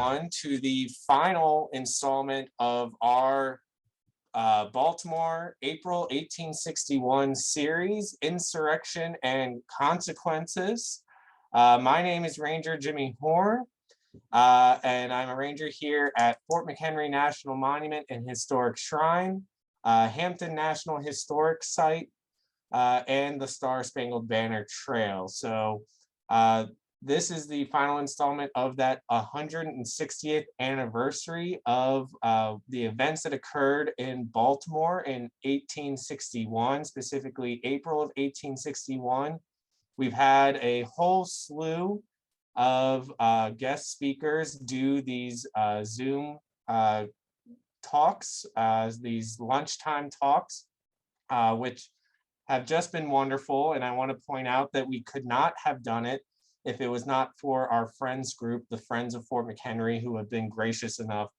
everyone to the final installment of our Baltimore, April 1861 series, Insurrection and Consequences. My name is Ranger Jimmy Horn, and I'm a ranger here at Fort McHenry National Monument and Historic Shrine, Hampton National Historic Site, and the Star Spangled Banner Trail. So this is the final installment of that 160th anniversary of the events that occurred in Baltimore in 1861, specifically April of 1861. We've had a whole slew of guest speakers do these Zoom talks, these lunchtime talks, which have just been wonderful. And I want to point out that we could not have done it if it was not for our friends group, the Friends of Fort McHenry, who have been gracious enough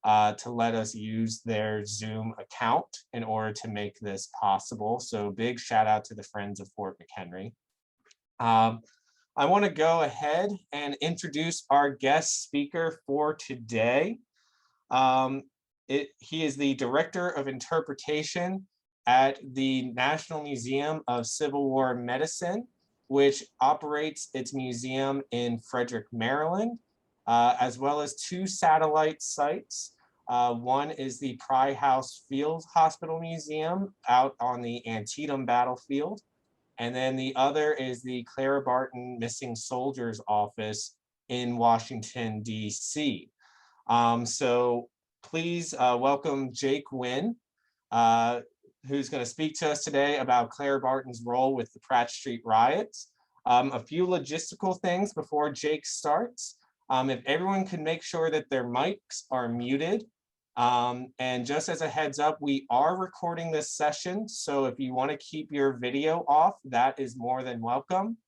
to let us use their Zoom account in order to make this possible. So big shout out to the Friends of Fort McHenry. I want to go ahead and introduce our guest speaker for today. He is the Director of Interpretation at the National Museum of Civil War Medicine, which operates its museum in Frederick, Maryland, as well as two satellite sites. One is the Pry House Field Hospital Museum out on the Antietam battlefield. And then the other is the Clara Barton Missing Soldiers Office in Washington, D.C. So please welcome Jake Wynn, who's going to speak to us today about Clara Barton's role with the Pratt Street riots. A few logistical things before Jake starts. If everyone can make sure that their mics are muted. And just as a heads up, we are recording this session. So if you want to keep your video off, that is more than welcome.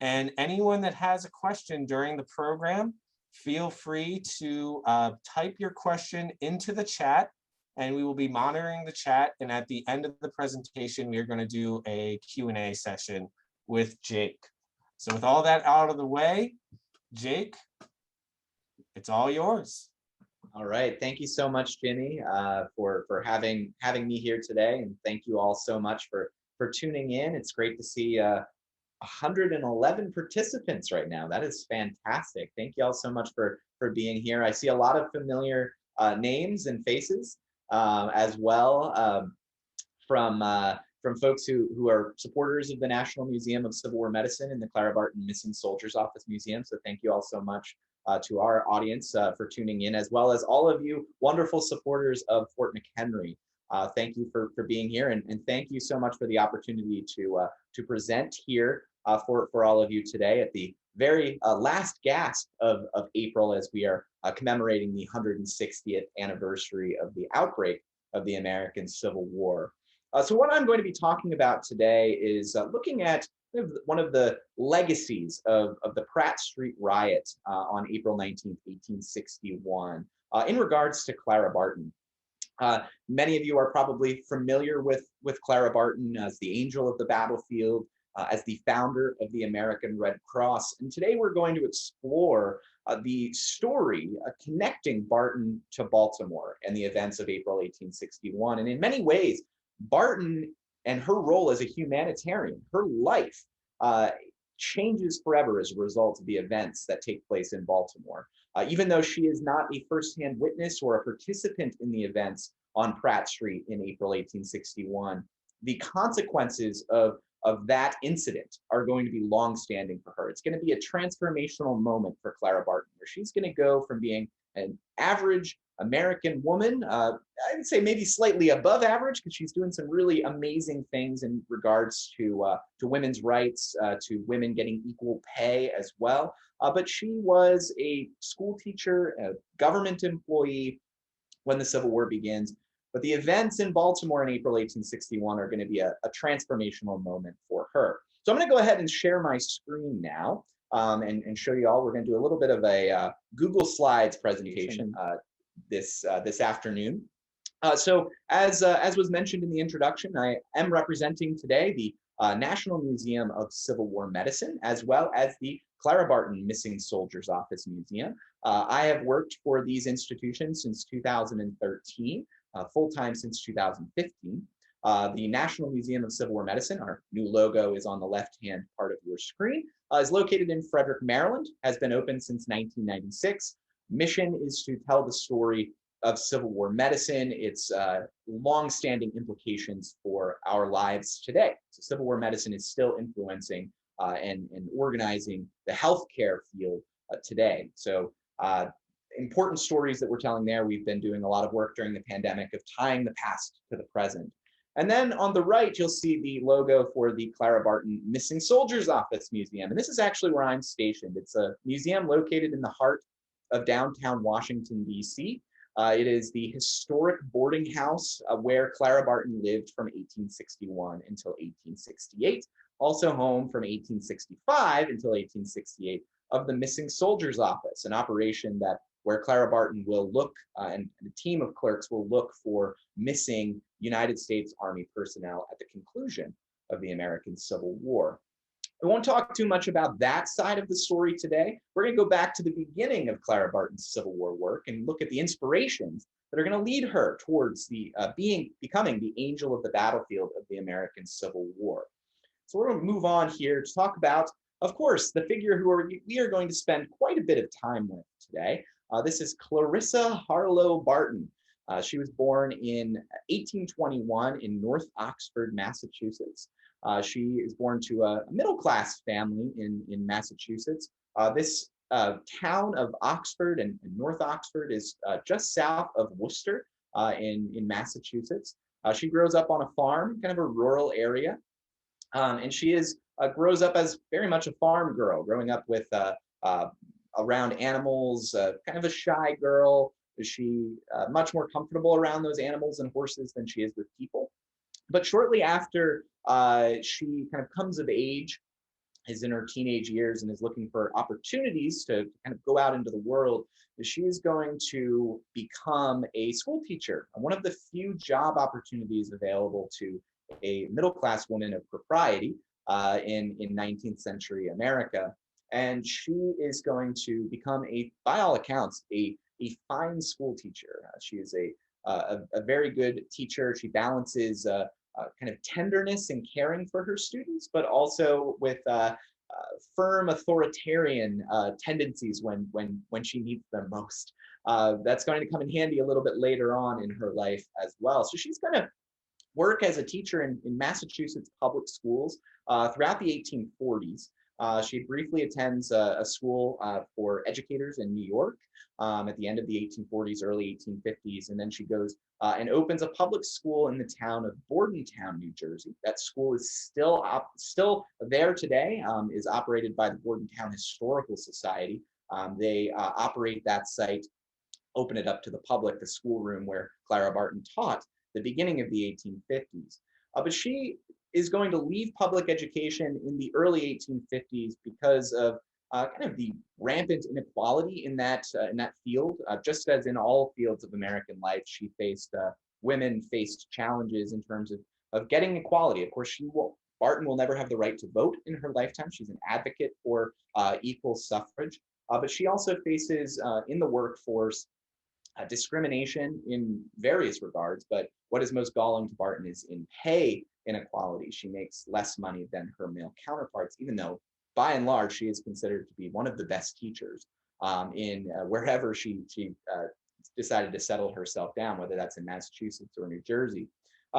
And anyone that has a question during the program, feel free to type your question into the chat, and we will be monitoring the chat. And at the end of the presentation, we are going to do a Q&A session with Jake. So with all that out of the way, Jake, it's all yours. All right, thank you so much, Jimmy, for having me here today, and thank you all so much for tuning in. It's great to see 111 participants right now. That is fantastic. Thank you all so much for being here. I see a lot of familiar names and faces as well from folks who are supporters of the National Museum of Civil War Medicine and the Clara Barton Missing Soldiers Office Museum. So thank you all so much to our audience for tuning in, as well as all of you wonderful supporters of Fort McHenry. Thank you for being here, and thank you so much for the opportunity to present here for all of you today at the very last gasp of April, as we are commemorating the 160th anniversary of the outbreak of the American Civil War. So what I'm going to be talking about today is looking at one of the legacies of the Pratt Street Riot on April 19th, 1861, in regards to Clara Barton. Many of you are probably familiar with Clara Barton as the angel of the battlefield, as the founder of the American Red Cross. And today we're going to explore the story connecting Barton to Baltimore and the events of April 1861. And in many ways, Barton and her role as a humanitarian, her life changes forever as a result of the events that take place in Baltimore. Even though she is not a firsthand witness or a participant in the events on Pratt Street in April 1861, the consequences of that incident are going to be long-standing for her. It's going to be a transformational moment for Clara Barton, where she's going to go from being an average American woman, I would say maybe slightly above average, because she's doing some really amazing things in regards to women's rights, to women getting equal pay as well. But she was a school teacher, a government employee when the Civil War begins. But the events in Baltimore in April 1861 are going to be a transformational moment for her. So I'm going to go ahead and share my screen now and show you all. We're going to do a little bit of a Google Slides presentation this afternoon. So as was mentioned in the introduction, I am representing today the National Museum of Civil War Medicine, as well as the Clara Barton Missing Soldiers Office Museum. I have worked for these institutions since 2013, full-time since 2015. The National Museum of Civil War Medicine, our new logo is on the left-hand part of your screen, is located in Frederick, Maryland, has been open since 1996. Mission is to tell the story of Civil War medicine, its long-standing implications for our lives today. So Civil War medicine is still influencing and organizing the healthcare field today. So important stories that we're telling there. We've been doing a lot of work during the pandemic of tying the past to the present. And then on the right, you'll see the logo for the Clara Barton Missing Soldiers Office Museum. And this is actually where I'm stationed. It's a museum located in the heart of downtown Washington, D.C. It is the historic boarding house where Clara Barton lived from 1861 until 1868. Also home from 1865 until 1868 of the Missing Soldiers Office, an operation that where Clara Barton will look and a team of clerks will look for missing United States Army personnel at the conclusion of the American Civil War. I won't talk too much about that side of the story today. We're going to go back to the beginning of Clara Barton's Civil War work and look at the inspirations that are going to lead her towards the becoming the angel of the battlefield of the American Civil War. So we're going to move on here to talk about, of course, the figure who we are going to spend quite a bit of time with today. This is Clarissa Harlow Barton. She was born in 1821 in North Oxford, Massachusetts. She is born to a middle-class family in Massachusetts. This town of Oxford and North Oxford is just south of Worcester in Massachusetts. She grows up on a farm, kind of a rural area, and she grows up as very much a farm girl, growing up with around animals, kind of a shy girl. She much more comfortable around those animals and horses than she is with people. But shortly after she kind of comes of age, is in her teenage years and is looking for opportunities to kind of go out into the world, she is going to become a school teacher, one of the few job opportunities available to a middle-class woman of propriety in 19th century America. And she is going to become, by all accounts, a fine school teacher. She is a very good teacher. She balances kind of tenderness and caring for her students, but also with firm authoritarian tendencies when she needs them most. That's going to come in handy a little bit later on in her life as well. So she's going to work as a teacher in Massachusetts public schools throughout the 1840s. She briefly attends a school for educators in New York at the end of the 1840s, early 1850s, and then she goes and opens a public school in the town of Bordentown, New Jersey. That school is still there today, is operated by the Bordentown Historical Society. They operate that site, open it up to the public, the schoolroom where Clara Barton taught the beginning of the 1850s. But she is going to leave public education in the early 1850s because of kind of the rampant inequality in that field. Just as in all fields of American life, women faced challenges in terms of getting equality. Of course, Barton will never have the right to vote in her lifetime. She's an advocate for equal suffrage, but she also faces in the workforce discrimination in various regards, but what is most galling to Barton is in pay inequality. She makes less money than her male counterparts, even though by and large she is considered to be one of the best teachers in wherever she decided to settle herself down, whether that's in Massachusetts or New Jersey.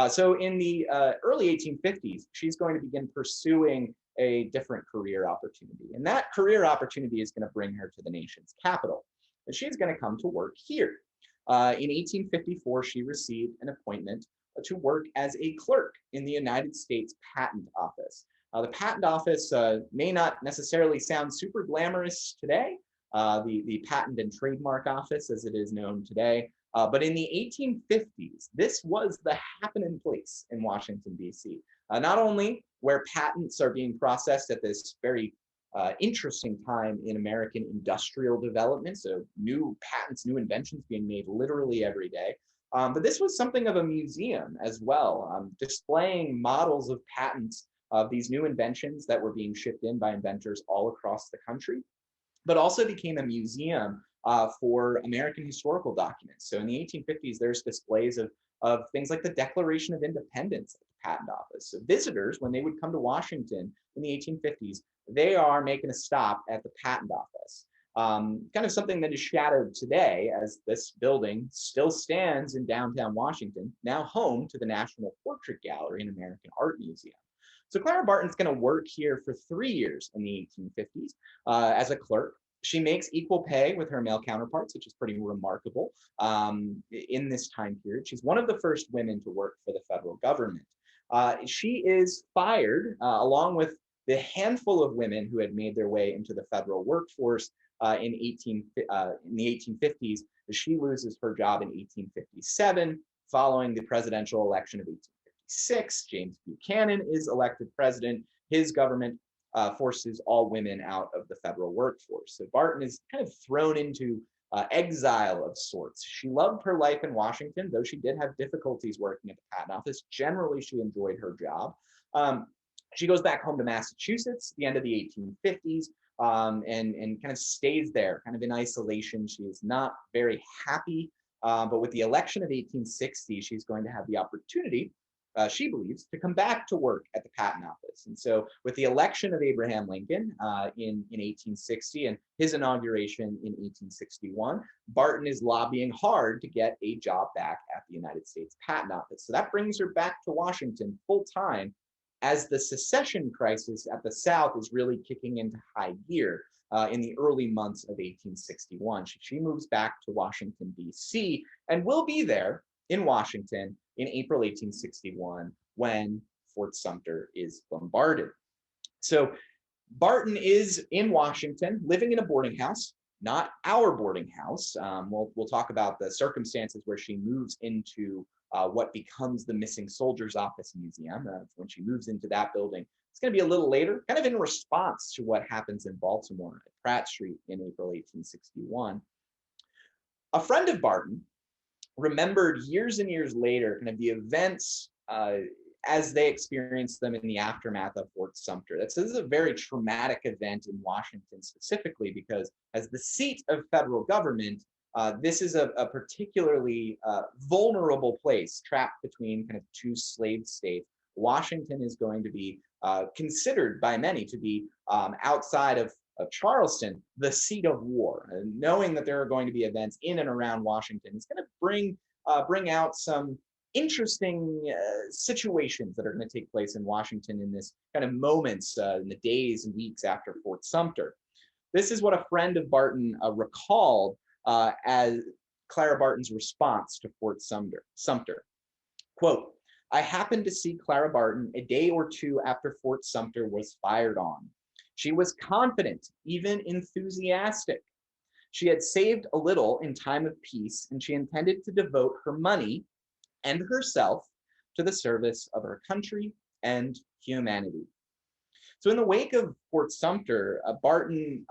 So in the early 1850s, she's going to begin pursuing a different career opportunity, and that career opportunity is going to bring her to the nation's capital. And she's going to come to work here. In 1854, she received an appointment to work as a clerk in the United States Patent Office. The Patent Office may not necessarily sound super glamorous today, the Patent and Trademark Office as it is known today, but in the 1850s, this was the happening place in Washington, D.C. Not only where patents are being processed at this very interesting time in American industrial development, so new patents, new inventions being made literally every day. But this was something of a museum as well, displaying models of patents of these new inventions that were being shipped in by inventors all across the country, but also became a museum for American historical documents. So in the 1850s, there's displays of things like the Declaration of Independence at the Patent Office. So visitors, when they would come to Washington in the 1850s, they are making a stop at the Patent Office. Kind of something that is shadowed today, as this building still stands in downtown Washington, now home to the National Portrait Gallery and American Art Museum. So Clara Barton's going to work here for 3 years in the 1850s as a clerk. She makes equal pay with her male counterparts, which is pretty remarkable in this time period. She's one of the first women to work for the federal government. She is fired along with the handful of women who had made their way into the federal workforce in the 1850s. She loses her job in 1857 following the presidential election of 1856. James Buchanan is elected president. His government forces all women out of the federal workforce. So Barton is kind of thrown into exile of sorts. She loved her life in Washington, though she did have difficulties working at the Patent Office. Generally, she enjoyed her job. She goes back home to Massachusetts at the end of the 1850s and kind of stays there, kind of in isolation. She is not very happy, but with the election of 1860, she's going to have the opportunity, she believes, to come back to work at the Patent Office. And so with the election of Abraham Lincoln in 1860 and his inauguration in 1861, Barton is lobbying hard to get a job back at the United States Patent Office. So that brings her back to Washington full time as the secession crisis at the South is really kicking into high gear in the early months of 1861. She moves back to Washington, D.C., and will be there in Washington in April 1861 when Fort Sumter is bombarded. So Barton is in Washington, living in a boarding house, not our boarding house. We'll talk about the circumstances where she moves into what becomes the Missing Soldiers Office Museum. When she moves into that building, it's going to be a little later, kind of in response to what happens in Baltimore at Pratt Street in April 1861. A friend of Barton remembered years and years later kind of the events as they experienced them in the aftermath of Fort Sumter. This is a very traumatic event in Washington specifically because as the seat of federal government, this is a particularly vulnerable place trapped between kind of two slave states. Washington is going to be considered by many to be outside of Charleston, the seat of war. And knowing that there are going to be events in and around Washington is going to bring out some interesting situations that are going to take place in Washington in this kind of moments in the days and weeks after Fort Sumter. This is what a friend of Barton recalled as Clara Barton's response to Fort Sumter. Quote, "I happened to see Clara Barton a day or two after Fort Sumter was fired on. She was confident, even enthusiastic. She had saved a little in time of peace, and she intended to devote her money and herself to the service of her country and humanity." So in the wake of Fort Sumter, Barton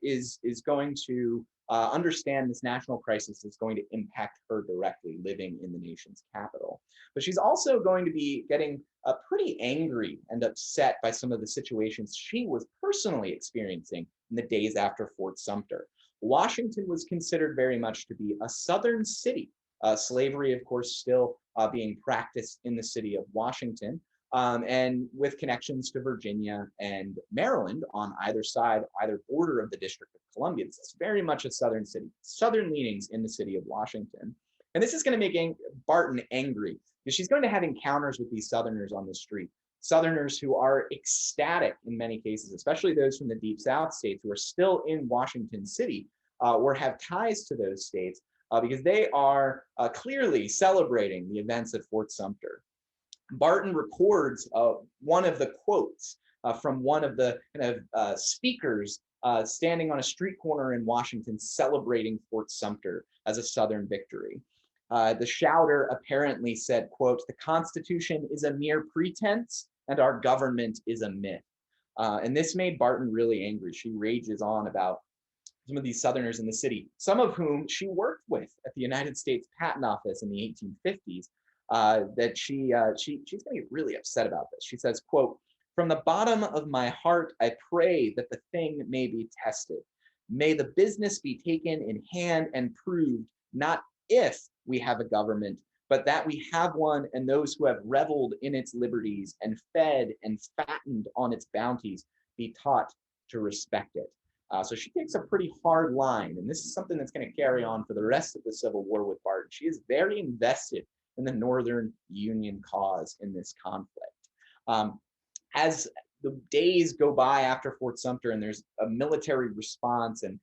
is going to understand this national crisis is going to impact her directly living in the nation's capital. But she's also going to be getting pretty angry and upset by some of the situations she was personally experiencing in the days after Fort Sumter. Washington was considered very much to be a southern city. Slavery, of course, still being practiced in the city of Washington. And with connections to Virginia and Maryland on either side, either border of the District of Columbia. It's very much a southern city, southern leanings in the city of Washington. And this is going to make Barton angry because she's going to have encounters with these Southerners on the street. Southerners who are ecstatic in many cases, especially those from the Deep South states who are still in Washington City or have ties to those states because they are clearly celebrating the events at Fort Sumter. Barton records one of the quotes from one of the kind of speakers standing on a street corner in Washington celebrating Fort Sumter as a Southern victory. The shouter apparently said, quote, "The Constitution is a mere pretense and our government is a myth." And this made Barton really angry. She rages on about some of these Southerners in the city, some of whom she worked with at the United States Patent Office in the 1850s. That she's going to get really upset about this. She says, quote, "From the bottom of my heart, I pray that the thing may be tested. May the business be taken in hand and proved, not if we have a government, but that we have one, and those who have reveled in its liberties and fed and fattened on its bounties be taught to respect it. So she takes a pretty hard line, and this is something that's going to carry on for the rest of the Civil War with Barton. She is very invested in the Northern Union cause in this conflict. As the days go by after Fort Sumter, and there's a military response and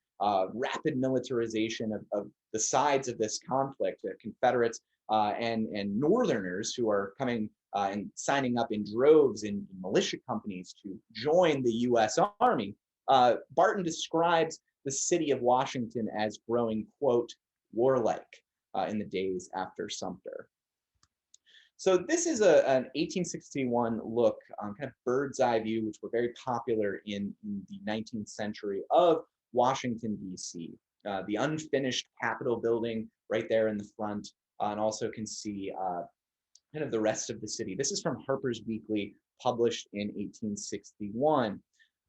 rapid militarization of the sides of this conflict, Confederates and Northerners who are coming and signing up in droves in militia companies to join the U.S. Army, Barton describes the city of Washington as growing, quote, warlike in the days after Sumter. So this is an 1861 look, kind of bird's eye view, which were very popular in the 19th century of Washington, D.C. The unfinished Capitol building right there in the front, and also can see kind of the rest of the city. This is from Harper's Weekly, published in 1861.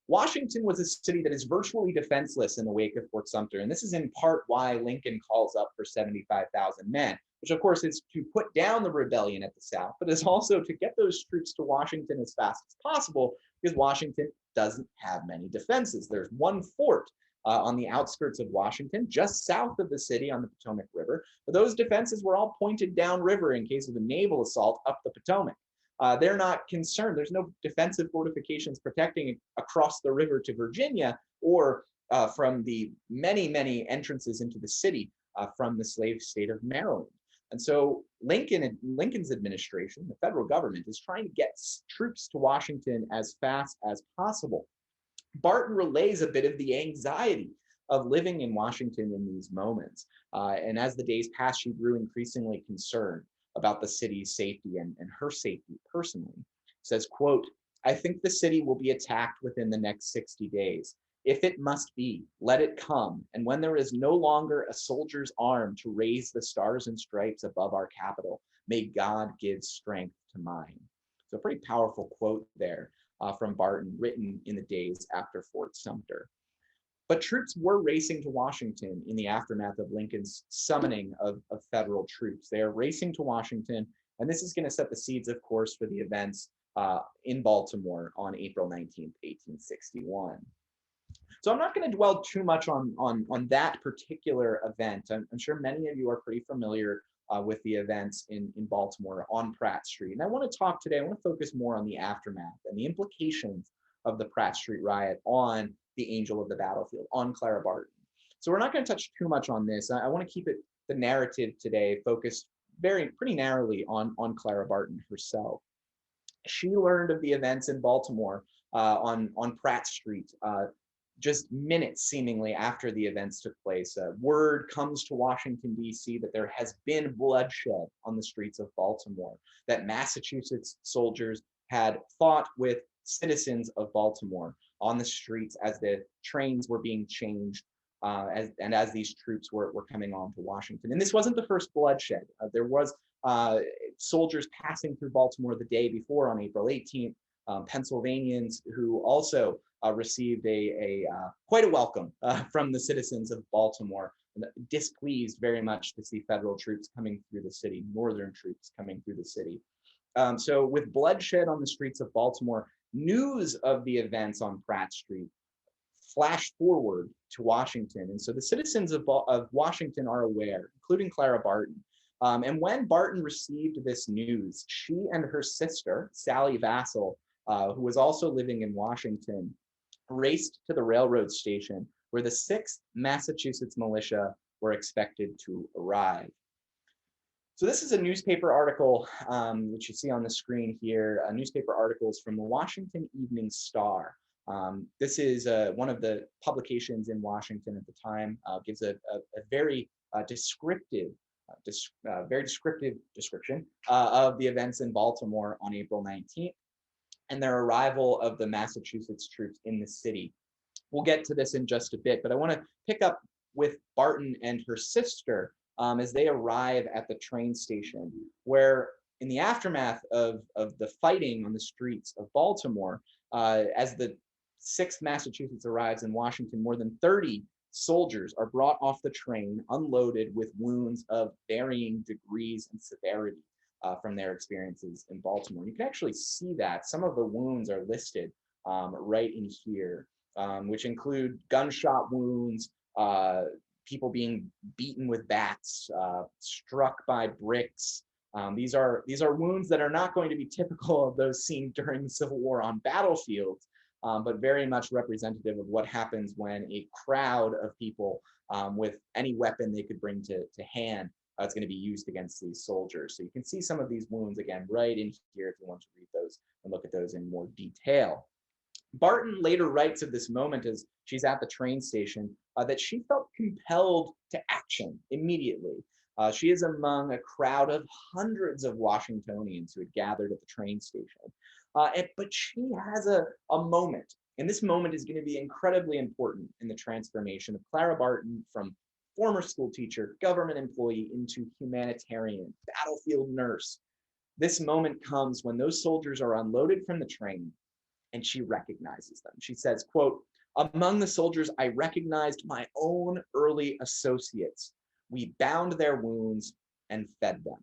Washington was a city that is virtually defenseless in the wake of Fort Sumter, and this is in part why Lincoln calls up for 75,000 men, which of course is to put down the rebellion at the South, but is also to get those troops to Washington as fast as possible, because Washington doesn't have many defenses. There's one fort on the outskirts of Washington, just south of the city on the Potomac River, but those defenses were all pointed downriver in case of a naval assault up the Potomac. They're not concerned. There's no defensive fortifications protecting across the river to Virginia, or from the many, many entrances into the city from the slave state of Maryland. And so Lincoln's administration, the federal government, is trying to get troops to Washington as fast as possible. Barton relays a bit of the anxiety of living in Washington in these moments. And as the days passed, she grew increasingly concerned about the city's safety and her safety personally. Says, quote, "I think the city will be attacked within the next 60 days. If it must be, let it come. And when there is no longer a soldier's arm to raise the stars and stripes above our capital, may God give strength to mine." So a pretty powerful quote there from Barton, written in the days after Fort Sumter. But troops were racing to Washington in the aftermath of Lincoln's summoning of federal troops. They are racing to Washington, and this is going to set the seeds, of course, for the events in Baltimore on April 19th, 1861. So I'm not going to dwell too much on that particular event. I'm sure many of you are pretty familiar with the events in Baltimore on Pratt Street. And I want to talk today, I want to focus more on the aftermath and the implications of the Pratt Street Riot on the angel of the battlefield, on Clara Barton. So we're not going to touch too much on this. I want to keep it, the narrative today, focused pretty narrowly on Clara Barton herself. She learned of the events in Baltimore on Pratt Street just minutes seemingly after the events took place. Word comes to Washington, D.C. that there has been bloodshed on the streets of Baltimore, that Massachusetts soldiers had fought with citizens of Baltimore on the streets as the trains were being changed as these troops were coming on to Washington. And this wasn't the first bloodshed. There was soldiers passing through Baltimore the day before on April 18th, Pennsylvanians who also received quite a welcome from the citizens of Baltimore, displeased very much to see federal troops coming through the city, Northern troops coming through the city. So with bloodshed on the streets of Baltimore, news of the events on Pratt Street flashed forward to Washington. And so the citizens of Washington are aware, including Clara Barton. And when Barton received this news, she and her sister, Sally Vassall, who was also living in Washington, raced to the railroad station where the 6th Massachusetts militia were expected to arrive. So this is a newspaper article, which you see on the screen here, newspaper articles from the Washington Evening Star. This is one of the publications in Washington at the time, gives a very descriptive description of the events in Baltimore on April 19th and their arrival of the Massachusetts troops in the city. We'll get to this in just a bit, but I want to pick up with Barton and her sister as they arrive at the train station, where in the aftermath of the fighting on the streets of Baltimore, as the 6th Massachusetts arrives in Washington, more than 30 soldiers are brought off the train, unloaded with wounds of varying degrees and severity from their experiences in Baltimore. You can actually see that. Some of the wounds are listed right in here, which include gunshot wounds, people being beaten with bats, struck by bricks. These are wounds that are not going to be typical of those seen during the Civil War on battlefields, but very much representative of what happens when a crowd of people with any weapon they could bring to hand is going to be used against these soldiers. So you can see some of these wounds again right in here if you want to read those and look at those in more detail. Barton later writes of this moment as she's at the train station that she felt compelled to action immediately. She is among a crowd of hundreds of Washingtonians who had gathered at the train station. But she has a moment, and this moment is going to be incredibly important in the transformation of Clara Barton from former school teacher, government employee, into humanitarian, battlefield nurse. This moment comes when those soldiers are unloaded from the train and she recognizes them. She says, quote, "Among the soldiers, I recognized my own early associates. We bound their wounds and fed them."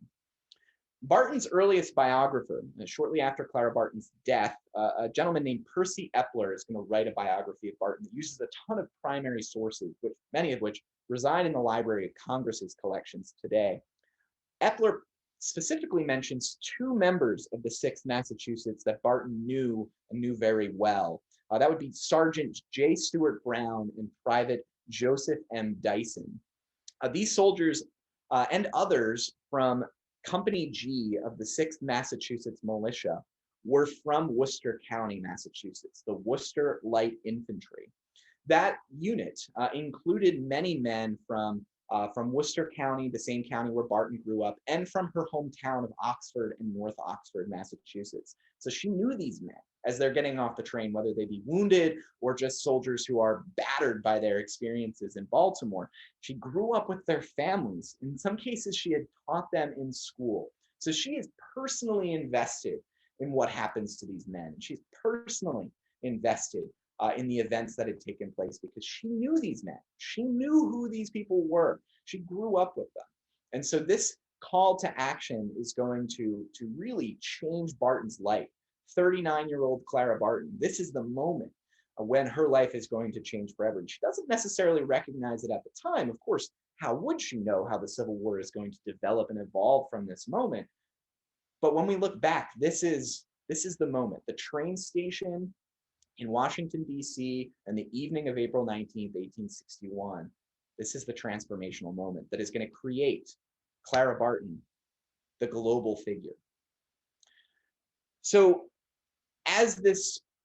Barton's earliest biographer, shortly after Clara Barton's death, a gentleman named Percy Epler is going to write a biography of Barton that uses a ton of primary sources, many of which reside in the Library of Congress's collections today. Epler specifically mentions two members of the Sixth Massachusetts that Barton knew and knew very well. That would be Sergeant J. Stuart Brown and Private Joseph M. Dyson. These soldiers and others from Company G of the Sixth Massachusetts Militia were from Worcester County, Massachusetts, the Worcester Light Infantry. That unit included many men from Worcester County, the same county where Barton grew up, and from her hometown of Oxford and North Oxford, Massachusetts. So she knew these men as they're getting off the train, whether they be wounded or just soldiers who are battered by their experiences in Baltimore. She grew up with their families. In some cases, she had taught them in school. So she is personally invested in what happens to these men. She's personally invested in the events that had taken place because she knew these men. She knew who these people were. She grew up with them. And so this call to action is going to really change Barton's life. 39-year-old Clara Barton, this is the moment when her life is going to change forever. And she doesn't necessarily recognize it at the time. Of course, how would she know how the Civil War is going to develop and evolve from this moment? But when we look back, this is the moment. The train station in Washington, D.C., and the evening of April 19th, 1861, this is the transformational moment that is going to create Clara Barton, the global figure. So as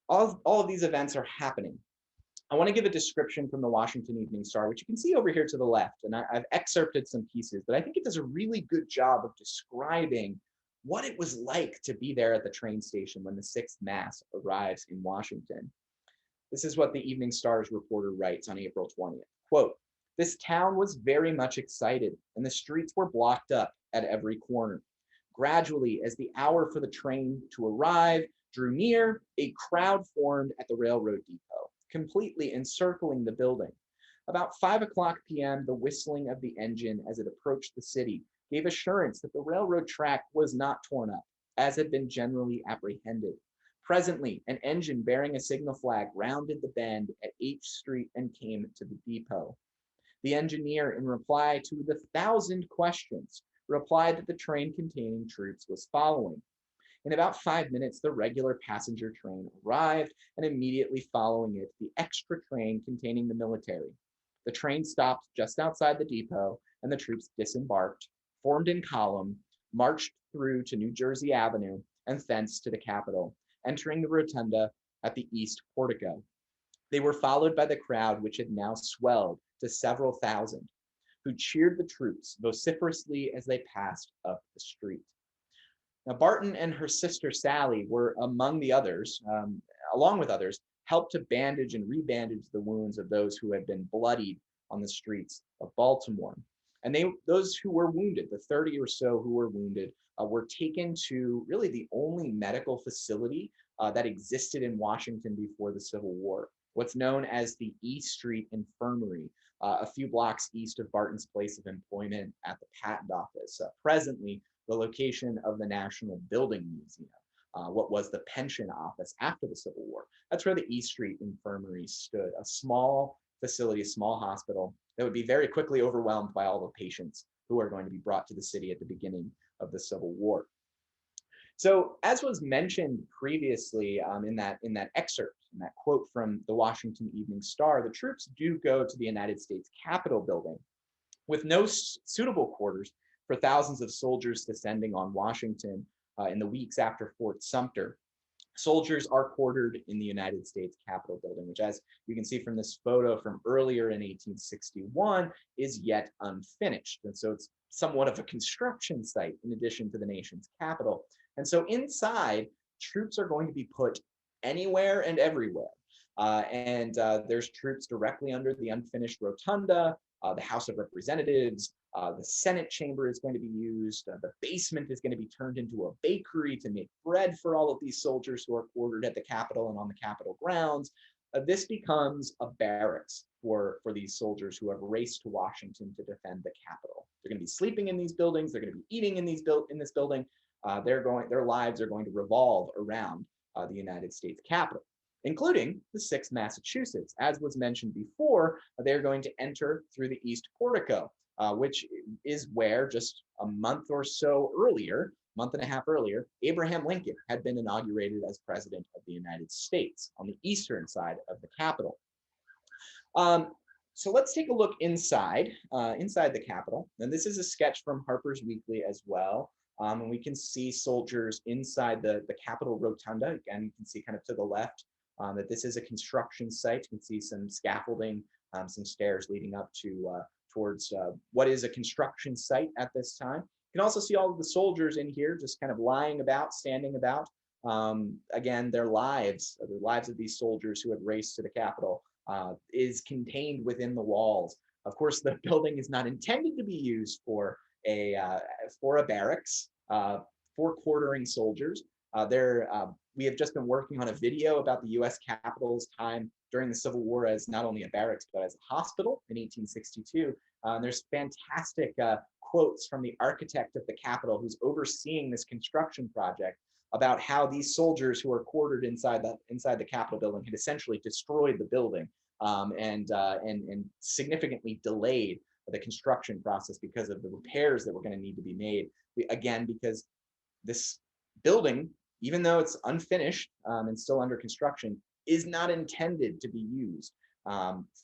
all of these events are happening, I want to give a description from the Washington Evening Star, which you can see over here to the left, and I've excerpted some pieces, but I think it does a really good job of describing what it was like to be there at the train station when the Sixth Mass arrives in Washington. This is what the Evening Star's reporter writes on April 20th. Quote, "This town was very much excited, and the streets were blocked up at every corner. Gradually, as the hour for the train to arrive drew near, a crowd formed at the railroad depot, completely encircling the building. About 5 p.m., the whistling of the engine as it approached the city gave assurance that the railroad track was not torn up, as had been generally apprehended. Presently, an engine bearing a signal flag rounded the bend at H Street and came to the depot. The engineer, in reply to the 1,000 questions, replied that the train containing troops was following. In about 5 minutes, the regular passenger train arrived, and immediately following it, the extra train containing the military. The train stopped just outside the depot, and the troops disembarked, formed in column, marched through to New Jersey Avenue, and thence to the Capitol, entering the rotunda at the East Portico. They were followed by the crowd, which had now swelled to several thousand, who cheered the troops vociferously as they passed up the street." Now, Barton and her sister Sally were among the others, along with others, helped to bandage and rebandage the wounds of those who had been bloodied on the streets of Baltimore. And those who were wounded, the 30 or so who were wounded, were taken to really the only medical facility that existed in Washington before the Civil War. what's known as the E Street Infirmary, a few blocks east of Barton's place of employment at the patent office, presently the location of the National Building Museum, what was the pension office after the Civil War. That's where the E Street Infirmary stood, a small facility, a small hospital that would be very quickly overwhelmed by all the patients who are going to be brought to the city at the beginning of the Civil War. So, as was mentioned previously in that excerpt, in that quote from the Washington Evening Star, the troops do go to the United States Capitol building with no suitable quarters for thousands of soldiers descending on Washington in the weeks after Fort Sumter. Soldiers are quartered in the United States Capitol building, which, as you can see from this photo from earlier in 1861, is yet unfinished. And so it's somewhat of a construction site in addition to the nation's capital. And so inside, troops are going to be put anywhere and everywhere. There's troops directly under the unfinished rotunda. The House of Representatives, the Senate chamber is going to be used. The basement is going to be turned into a bakery to make bread for all of these soldiers who are quartered at the Capitol and on the Capitol grounds. This becomes a barracks for these soldiers who have raced to Washington to defend the Capitol. They're going to be sleeping in these buildings. They're going to be eating in this building. Their lives are going to revolve around the United States Capitol, including the Sixth Massachusetts. As was mentioned before, they're going to enter through the East Portico, which is where just a month and a half earlier, Abraham Lincoln had been inaugurated as President of the United States on the eastern side of the Capitol. So let's take a look inside the Capitol. And this is a sketch from Harper's Weekly as well. And we can see soldiers inside the Capitol Rotunda. Again, you can see kind of to the left that this is a construction site. You can see some scaffolding, some stairs leading up to towards what is a construction site at this time. You can also see all of the soldiers in here just kind of lying about, standing about. Again, their lives of these soldiers who had raced to the Capitol is contained within the walls. Of course, the building is not intended to be used for a barracks for quartering soldiers. We have just been working on a video about the U.S. Capitol's time during the Civil War as not only a barracks, but as a hospital in 1862. There's fantastic quotes from the architect of the Capitol who's overseeing this construction project about how these soldiers who are quartered inside the Capitol building had essentially destroyed the building and significantly delayed the construction process because of the repairs that were going to need to be made. Again, because this building, even though it's unfinished and still under construction, is not intended to be used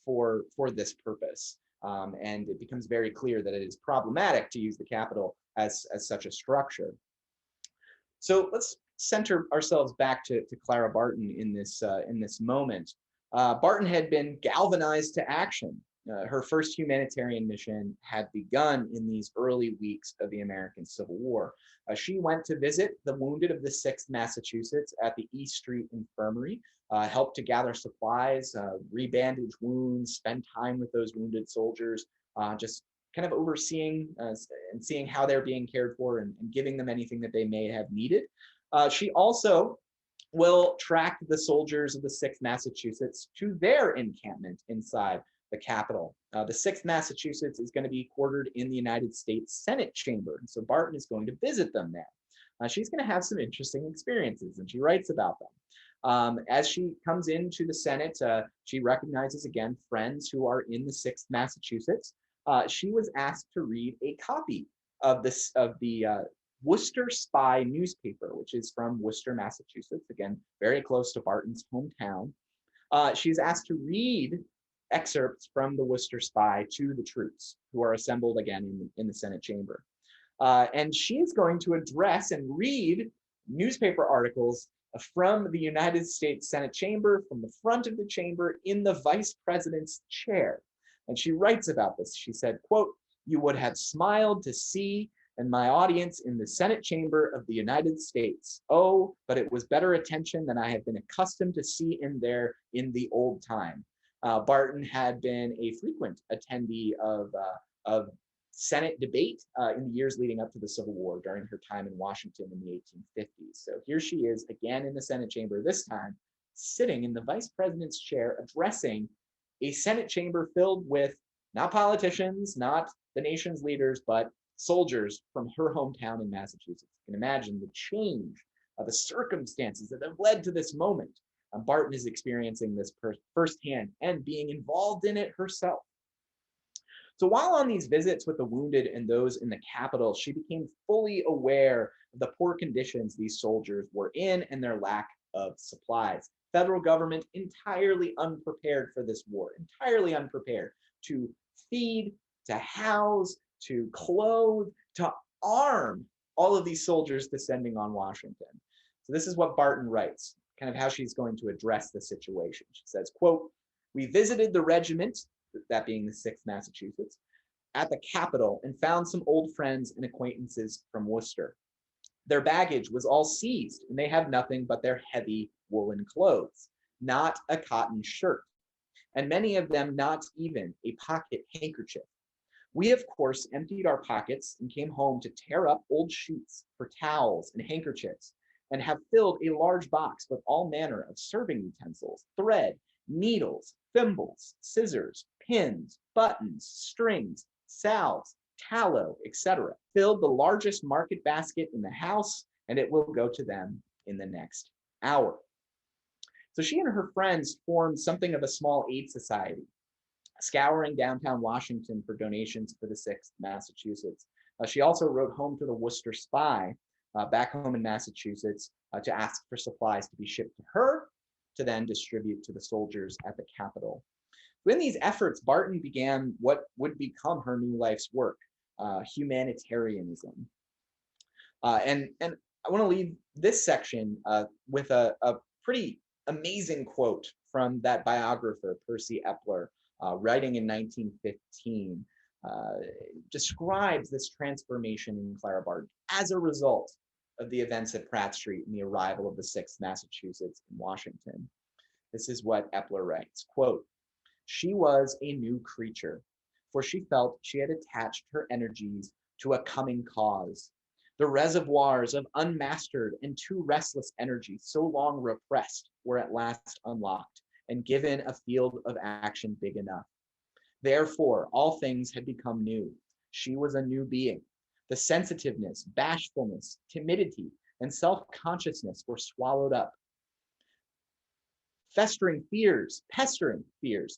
for this purpose. And it becomes very clear that it is problematic to use the Capitol as such a structure. So let's center ourselves back to Clara Barton in this moment. Barton had been galvanized to action. Her first humanitarian mission had begun in these early weeks of the American Civil War. She went to visit the wounded of the Sixth Massachusetts at the E Street Infirmary, helped to gather supplies, rebandage wounds, spend time with those wounded soldiers, just kind of overseeing and seeing how they're being cared for and giving them anything that they may have needed. She also will track the soldiers of the Sixth Massachusetts to their encampment inside the Capitol. The Sixth Massachusetts is going to be quartered in the United States Senate chamber. And so Barton is going to visit them there. She's going to have some interesting experiences, and she writes about them. As she comes into the Senate, she recognizes again friends who are in the Sixth Massachusetts. She was asked to read a copy of the Worcester Spy newspaper, which is from Worcester, Massachusetts, again, very close to Barton's hometown. She's asked to read excerpts from the Worcester Spy to the troops who are assembled again in the Senate chamber. And she's going to address and read newspaper articles from the United States Senate chamber, from the front of the chamber, in the vice president's chair. And she writes about this. She said, quote, "You would have smiled to see and my audience in the Senate chamber of the United States. Oh, but it was better attention than I have been accustomed to see in there in the old time." Barton had been a frequent attendee of Senate debate in the years leading up to the Civil War during her time in Washington in the 1850s. So here she is again in the Senate chamber, this time sitting in the vice president's chair, addressing a Senate chamber filled with not politicians, not the nation's leaders, but soldiers from her hometown in Massachusetts. You can imagine the change of the circumstances that have led to this moment. Barton is experiencing this firsthand and being involved in it herself. So while on these visits with the wounded and those in the Capitol, she became fully aware of the poor conditions these soldiers were in and their lack of supplies. Federal government entirely unprepared for this war, entirely unprepared to feed, to house, to clothe, to arm all of these soldiers descending on Washington. So this is what Barton writes, kind of how she's going to address the situation. She says, quote, "We visited the regiment," that being the 6th Massachusetts, "at the Capitol and found some old friends and acquaintances from Worcester. Their baggage was all seized, and they have nothing but their heavy woolen clothes, not a cotton shirt, and many of them not even a pocket handkerchief. We, of course, emptied our pockets and came home to tear up old sheets for towels and handkerchiefs, and have filled a large box with all manner of serving utensils, thread, needles, thimbles, scissors, pins, buttons, strings, salves, tallow, etc. Filled the largest market basket in the house, and it will go to them in the next hour." So she and her friends formed something of a small aid society, scouring downtown Washington for donations for the 6th Massachusetts. She also wrote home to the Worcester Spy back home in Massachusetts to ask for supplies to be shipped to her to then distribute to the soldiers at the Capitol. In these efforts, Barton began what would become her new life's work, humanitarianism. And I want to leave this section with a pretty amazing quote from that biographer, Percy Epler, writing in 1915, describes this transformation in Clara Barton as a result of the events at Pratt Street and the arrival of the 6th Massachusetts in Washington. This is what Epler writes, quote, "She was a new creature, for she felt she had attached her energies to a coming cause. The reservoirs of unmastered and too restless energy, so long repressed, were at last unlocked and given a field of action big enough. Therefore, all things had become new. She was a new being. The sensitiveness, bashfulness, timidity, and self-consciousness were swallowed up. Pestering fears,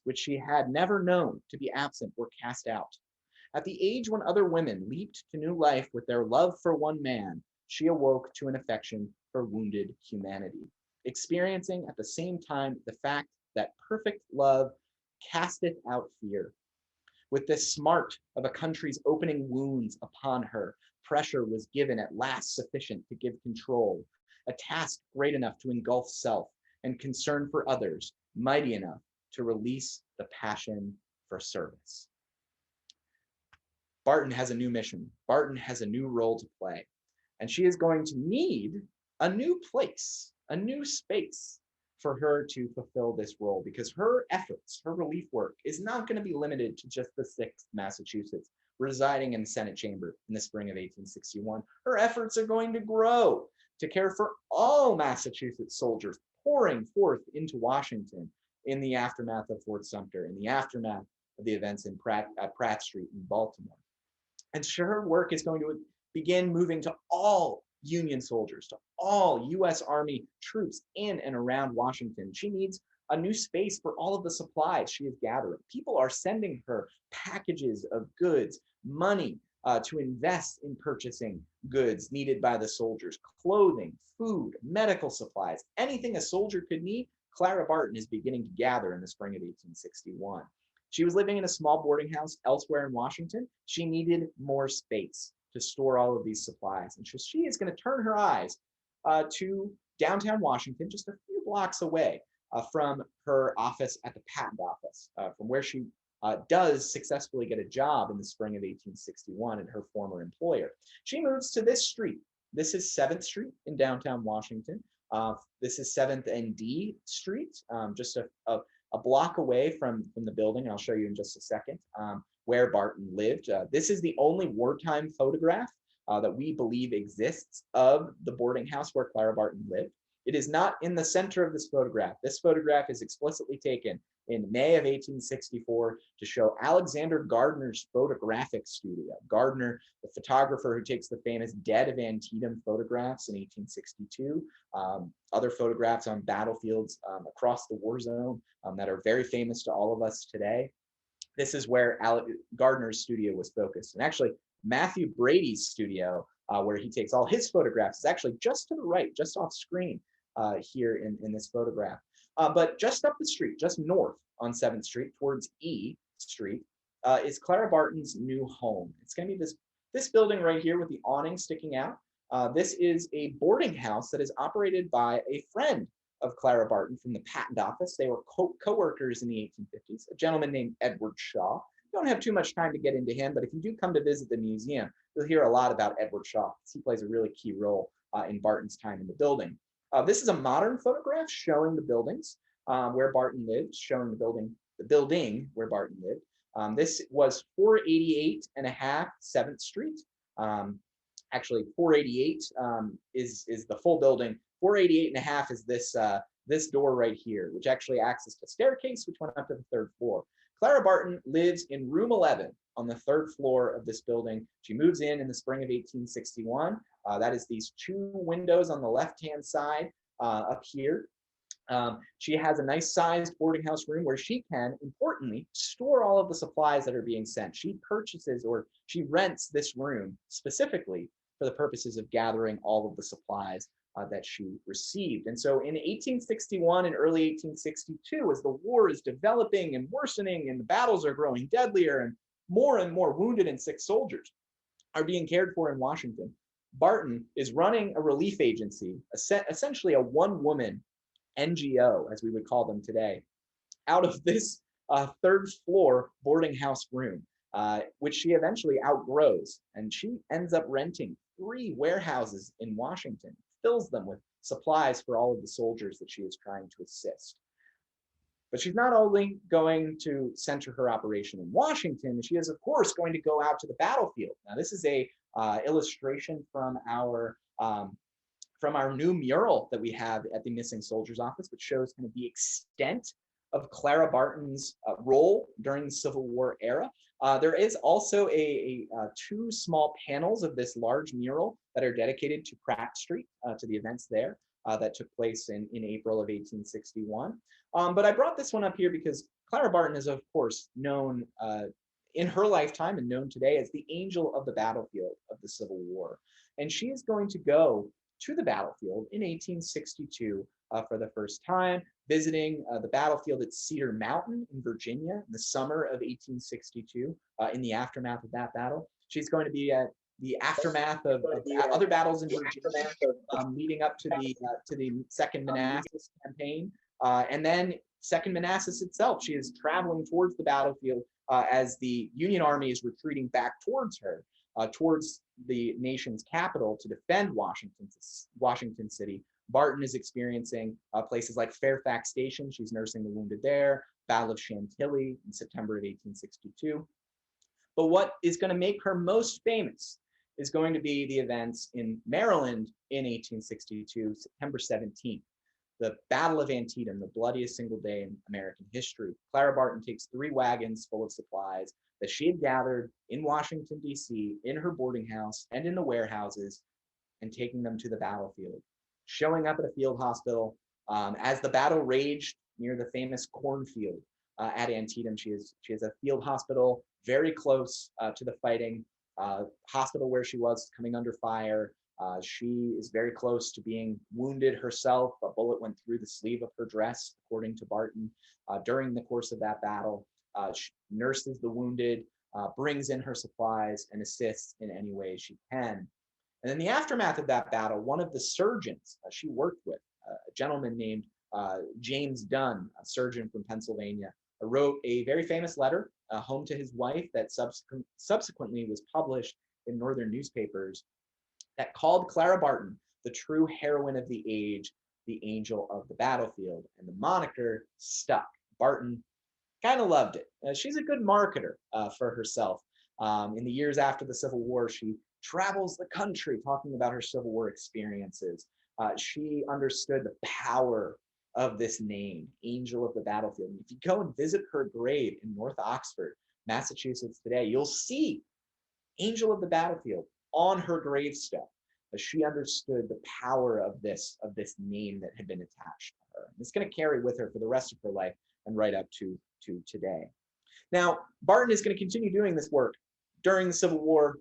which she had never known to be absent, were cast out. At the age when other women leaped to new life with their love for one man, she awoke to an affection for wounded humanity, experiencing at the same time the fact that perfect love casteth out fear. With the smart of a country's opening wounds upon her, pressure was given at last sufficient to give control, a task great enough to engulf self, and concern for others, mighty enough to release the passion for service." Barton has a new mission. Barton has a new role to play, and she is going to need a new place, a new space for her to fulfill this role, because her efforts, her relief work is not going to be limited to just the 6th Massachusetts residing in the Senate chamber in the spring of 1861. Her efforts are going to grow to care for all Massachusetts soldiers pouring forth into Washington in the aftermath of Fort Sumter, in the aftermath of the events in Pratt Street in Baltimore. And her work is going to begin moving to all Union soldiers, to all U.S. Army troops in and around Washington. She needs a new space for all of the supplies she is gathering. People are sending her packages of goods, money to invest in purchasing goods needed by the soldiers, clothing, food, medical supplies, anything a soldier could need. Clara Barton is beginning to gather in the spring of 1861. She was living in a small boarding house elsewhere in Washington. She needed more space to store all of these supplies. And so she is going to turn her eyes to downtown Washington, just a few blocks away from her office at the patent office, from where she does successfully get a job in the spring of 1861 at her former employer. She moves to this street. This is 7th Street in downtown Washington. This is 7th and D Street, just a block away from the building. I'll show you in just a second where Barton lived. This is the only wartime photograph that we believe exists of the boarding house where Clara Barton lived. It is not in the center of this photograph. This photograph is explicitly taken in May of 1864 to show Alexander Gardner's photographic studio. Gardner, the photographer who takes the famous Dead of Antietam photographs in 1862, other photographs on battlefields across the war zone that are very famous to all of us today. This is where Gardner's studio was focused. And actually, Matthew Brady's studio, where he takes all his photographs, is actually just to the right, just off screen here in this photograph. But just up the street, just north on 7th Street towards E Street, is Clara Barton's new home. It's going to be this building right here with the awning sticking out. This is a boarding house that is operated by a friend of Clara Barton from the patent office. They were co-workers in the 1850s, a gentleman named Edward Shaw. Don't have too much time to get into him, but if you do come to visit the museum, you'll hear a lot about Edward Shaw. He plays a really key role in Barton's time in the building. This is a modern photograph showing the buildings where Barton lived, showing the building where Barton lived. This was 488 and a half 7th Street. Actually, 488 is the full building. 488 and a half is this door right here, which actually acts as a staircase, which went up to the 3rd floor. Clara Barton lives in room 11 on the 3rd floor of this building. She moves in the spring of 1861. That is these 2 windows on the left-hand side up here. She has a nice sized boarding house room where she can, importantly, store all of the supplies that are being sent. She purchases or she rents this room specifically for the purposes of gathering all of the supplies that she received. And so in 1861 and early 1862, as the war is developing and worsening and the battles are growing deadlier and more wounded and sick soldiers are being cared for in Washington, Barton is running a relief agency, essentially a one-woman NGO, as we would call them today, out of this 3rd floor boarding house room, which she eventually outgrows. And she ends up renting 3 warehouses in Washington, fills them with supplies for all of the soldiers that she is trying to assist. But she's not only going to center her operation in Washington, she is, of course, going to go out to the battlefield. Now, this is a illustration from our new mural that we have at the Missing Soldiers Office, which shows kind of the extent of Clara Barton's role during the Civil War era. There is also 2 small panels of this large mural that are dedicated to Pratt Street, to the events there that took place in April of 1861. But I brought this one up here because Clara Barton is, of course, known in her lifetime and known today as the angel of the battlefield of the Civil War. And she is going to go to the battlefield in 1862 for the first time, visiting the battlefield at Cedar Mountain in Virginia in the summer of 1862. In the aftermath of that battle, she's going to be at the aftermath of other battles in Virginia, leading up to the Second Manassas campaign, and then Second Manassas itself. She is traveling towards the battlefield as the Union Army is retreating back towards her, towards the nation's capital to defend Washington City. Barton is experiencing places like Fairfax Station. She's nursing the wounded there. Battle of Chantilly in September of 1862. But what is going to make her most famous is going to be the events in Maryland in 1862, September 17th. The Battle of Antietam, the bloodiest single day in American history. Clara Barton takes 3 wagons full of supplies that she had gathered in Washington, D.C., in her boarding house and in the warehouses, and taking them to the battlefield. Showing up at a field hospital as the battle raged near the famous cornfield at Antietam. She has a field hospital very close to the fighting, hospital where she was coming under fire. She is very close to being wounded herself. A bullet went through the sleeve of her dress, according to Barton, during the course of that battle. She nurses the wounded, brings in her supplies, and assists in any way she can. And in the aftermath of that battle, one of the surgeons she worked with, a gentleman named James Dunn, a surgeon from Pennsylvania, wrote a very famous letter home to his wife that subsequently was published in northern newspapers that called Clara Barton the true heroine of the age, the angel of the battlefield. And the moniker stuck. Barton kind of loved it. She's a good marketer for herself. In the years after the Civil War, she travels the country talking about her Civil War experiences. She understood the power of this name, Angel of the Battlefield. And if you go and visit her grave in North Oxford, Massachusetts today, you'll see Angel of the Battlefield on her gravestone. She understood the power of this name that had been attached to her. And it's going to carry with her for the rest of her life and right up to today. Now, Barton is going to continue doing this work during the Civil War,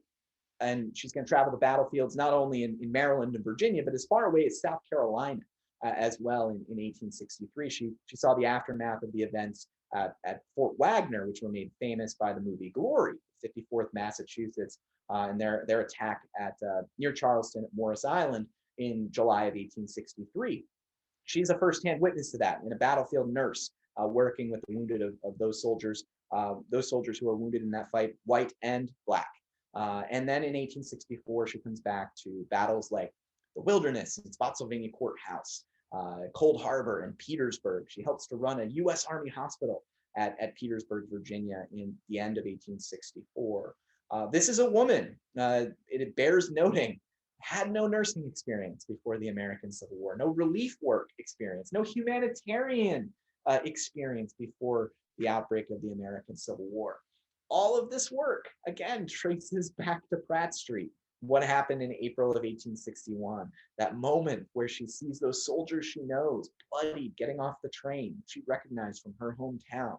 and she's going to travel to battlefields not only in Maryland and Virginia, but as far away as South Carolina as well. In 1863, she saw the aftermath of the events at Fort Wagner, which were made famous by the movie Glory, 54th Massachusetts, and their attack at near Charleston at Morris Island in July of 1863. She's a firsthand witness to that, and a battlefield nurse working with the wounded of those soldiers who were wounded in that fight, white and black. And then in 1864, she comes back to battles like the Wilderness and Spotsylvania Courthouse, Cold Harbor, and Petersburg. She helps to run a U.S. Army hospital at Petersburg, Virginia, in the end of 1864. This is a woman, it bears noting, had no nursing experience before the American Civil War, no relief work experience, no humanitarian experience before the outbreak of the American Civil War. All of this work, again, traces back to Pratt Street. What happened in April of 1861, that moment where she sees those soldiers she knows, bloodied, getting off the train, she recognized from her hometown,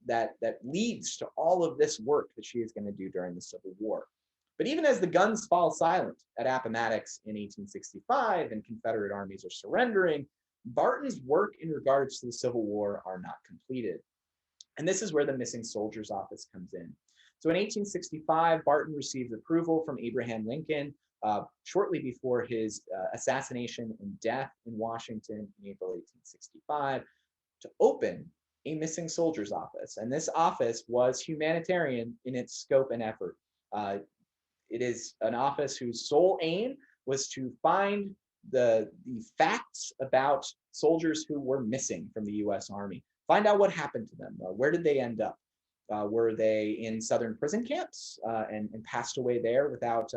that leads to all of this work that she is going to do during the Civil War. But even as the guns fall silent at Appomattox in 1865 and Confederate armies are surrendering, Barton's work in regards to the Civil War are not completed. And this is where the Missing Soldiers Office comes in. So in 1865, Barton receives approval from Abraham Lincoln shortly before his assassination and death in Washington in April 1865 to open a Missing Soldiers Office. And this office was humanitarian in its scope and effort. It is an office whose sole aim was to find the facts about soldiers who were missing from the U.S. Army. Find out what happened to them. Where did they end up? Were they in Southern prison camps and passed away there without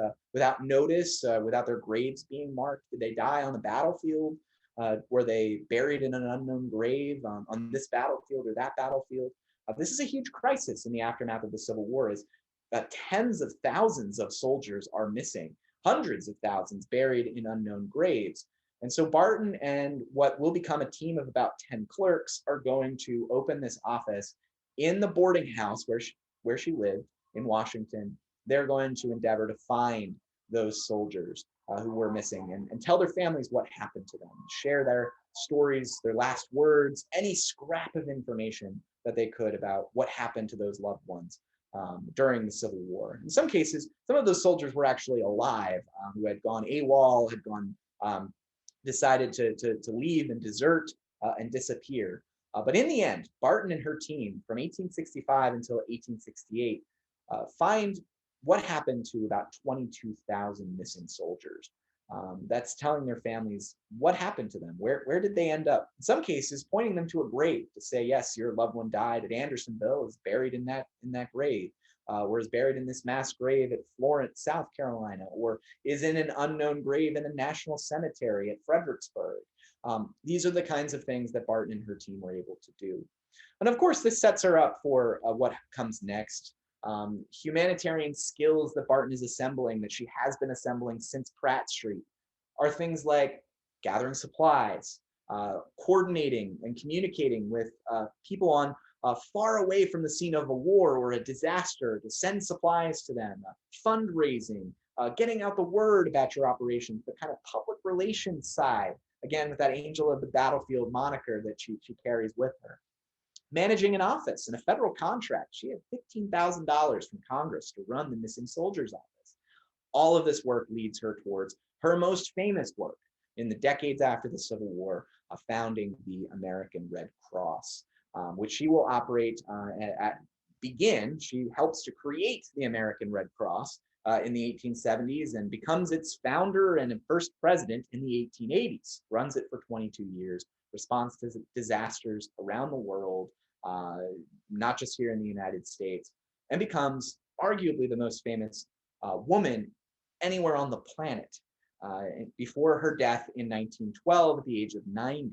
notice, without their graves being marked? Did they die on the battlefield? Were they buried in an unknown grave on this battlefield or that battlefield? This is a huge crisis in the aftermath of the Civil War, as tens of thousands of soldiers are missing, hundreds of thousands buried in unknown graves. And so Barton and what will become a team of about 10 clerks are going to open this office in the boarding house where she lived in Washington. They're going to endeavor to find those soldiers who were missing and tell their families what happened to them, share their stories, their last words, any scrap of information that they could about what happened to those loved ones during the Civil War. In some cases, some of those soldiers were actually alive, who had gone AWOL, had gone decided to leave and desert and disappear. But in the end, Barton and her team from 1865 until 1868 find what happened to about 22,000 missing soldiers. That's telling their families what happened to them. Where did they end up? In some cases, pointing them to a grave to say, yes, your loved one died at Andersonville, is buried in that grave, or is buried in this mass grave at Florence, South Carolina, or is in an unknown grave in the National Cemetery at Fredericksburg. These are the kinds of things that Barton and her team were able to do. And of course, this sets her up for what comes next. Humanitarian skills that Barton is assembling, that she has been assembling since Pratt Street, are things like gathering supplies, coordinating and communicating with people on far away from the scene of a war or a disaster to send supplies to them, fundraising, getting out the word about your operations, the kind of public relations side, again, with that Angel of the Battlefield moniker that she carries with her. Managing an office and a federal contract. She had $15,000 from Congress to run the Missing Soldiers Office. All of this work leads her towards her most famous work in the decades after the Civil War, founding the American Red Cross, which she will operate she helps to create the American Red Cross in the 1870s and becomes its founder and first president in the 1880s, runs it for 22 years, responds to disasters around the world, not just here in the United States, and becomes arguably the most famous woman anywhere on the planet. Before her death in 1912 at the age of 90,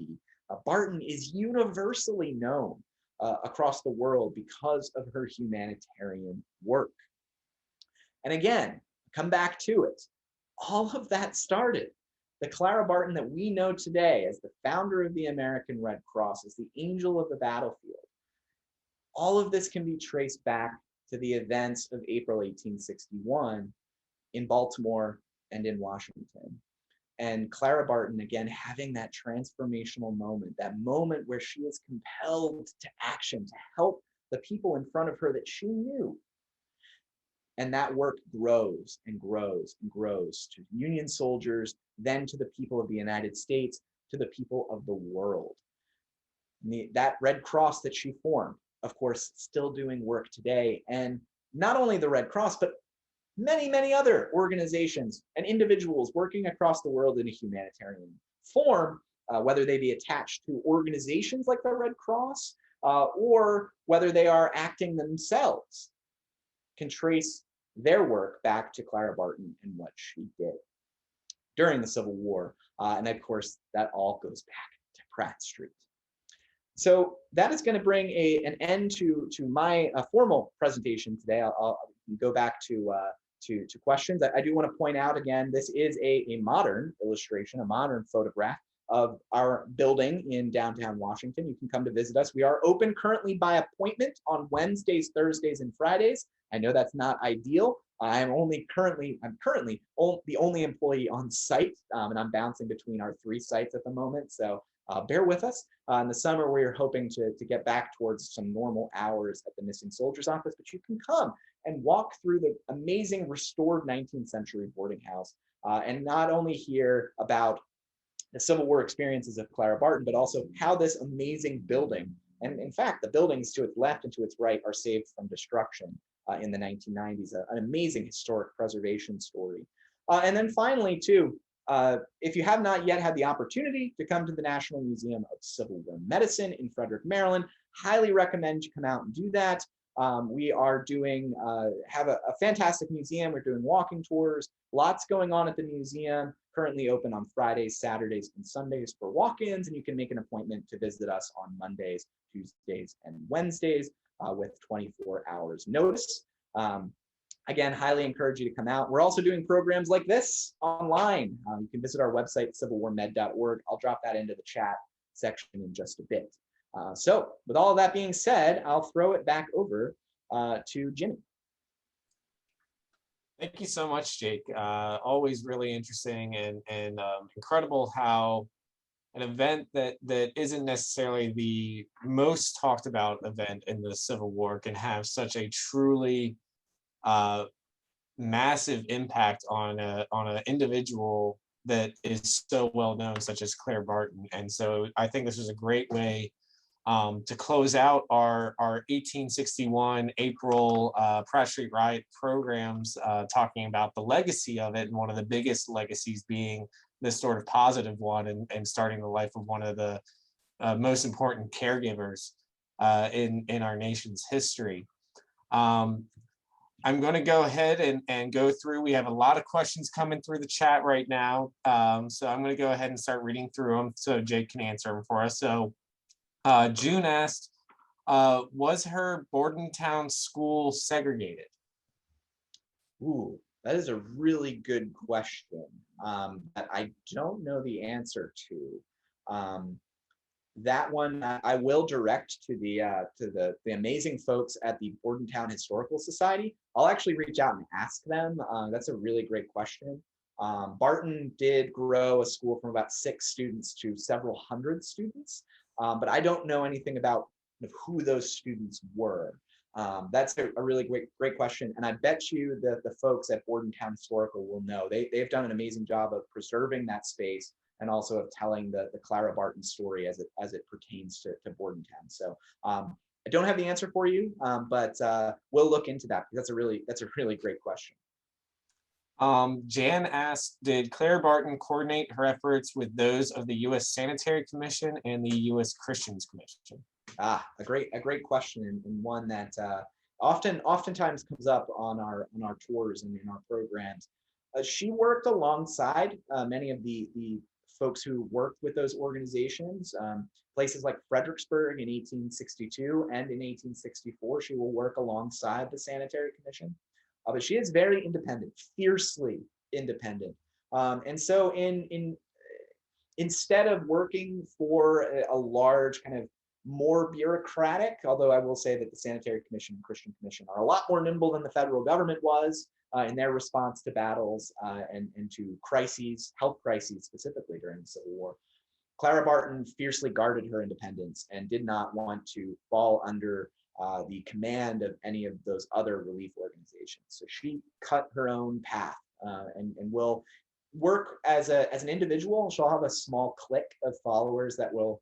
Barton is universally known across the world because of her humanitarian work. And again, come back to it. All of that started. The Clara Barton that we know today as the founder of the American Red Cross, as the angel of the battlefield, all of this can be traced back to the events of April 1861 in Baltimore and in Washington. And Clara Barton, again, having that transformational moment, that moment where she is compelled to action to help the people in front of her that she knew. And that work grows and grows and grows to Union soldiers, then to the people of the United States, to the people of the world. That Red Cross that she formed, of course, still doing work today. And not only the Red Cross, but many, many other organizations and individuals working across the world in a humanitarian form, whether they be attached to organizations like the Red Cross or whether they are acting themselves, can trace their work back to Clara Barton and what she did during the Civil War. And of course, that all goes back to Pratt Street. So that is going to bring an end to my formal presentation today. I'll go back to questions. I do want to point out again, this is a modern illustration, a modern photograph of our building in downtown Washington. You can come to visit us. We are open currently by appointment on Wednesdays, Thursdays, and Fridays. I know that's not ideal. I'm currently the only employee on site, and I'm bouncing between our 3 sites at the moment. So bear with us. In the summer, we're hoping to get back towards some normal hours at the Missing Soldiers Office, but you can come and walk through the amazing restored 19th century boarding house and not only hear about the Civil War experiences of Clara Barton, but also how this amazing building, and in fact, the buildings to its left and to its right are saved from destruction in the 1990s, an amazing historic preservation story. And then finally, too, if you have not yet had the opportunity to come to the National Museum of Civil War Medicine in Frederick, Maryland, highly recommend you come out and do that. We are doing, have a fantastic museum. We're doing walking tours, lots going on at the museum, currently open on Fridays, Saturdays, and Sundays for walk-ins, and you can make an appointment to visit us on Mondays, Tuesdays, and Wednesdays with 24 hours notice. Again, highly encourage you to come out. We're also doing programs like this online. You can visit our website, civilwarmed.org. I'll drop that into the chat section in just a bit. So with all of that being said, I'll throw it back over to Jimmy. Thank you so much, Jake. Always really interesting and incredible how an event that isn't necessarily the most talked about event in the Civil War can have such a truly massive impact on an individual that is so well known, such as Clara Barton. And so I think this was a great way to close out our 1861 April Pratt Street Riot programs, talking about the legacy of it, and one of the biggest legacies being this sort of positive one, and starting the life of one of the most important caregivers in our nation's history. I'm going to go ahead and go through. We have a lot of questions coming through the chat right now, so I'm going to go ahead and start reading through them so Jake can answer them for us. So June asked, was her Bordentown school segregated? Ooh, that is a really good question that I don't know the answer to. That one I will direct to the amazing folks at the Bordentown Historical Society. I'll actually reach out and ask them. That's a really great question. Barton did grow a school from about 6 students to several hundred students, but I don't know anything about who those students were. That's a really great question, and I bet you that the folks at Bordentown Historical will know. They've done an amazing job of preserving that space and also of telling the Clara Barton story as it pertains to Bordentown. So I don't have the answer for you, but we'll look into that because that's a really great question. Jan asked, did Clara Barton coordinate her efforts with those of the U.S. Sanitary Commission and the U.S. Christians Commission? A great question, and one that oftentimes comes up on our tours and in our programs. She worked alongside many of the folks who worked with those organizations. Places like Fredericksburg in 1862 and in 1864, she will work alongside the Sanitary Commission. But she is very independent, fiercely independent. And so instead of working for a large kind of more bureaucratic, although I will say that the Sanitary Commission and Christian Commission are a lot more nimble than the federal government was in their response to battles and to crises, health crises specifically during the Civil War. Clara Barton fiercely guarded her independence and did not want to fall under the command of any of those other relief organizations. So she cut her own path and will work as an individual. She'll have a small clique of followers that will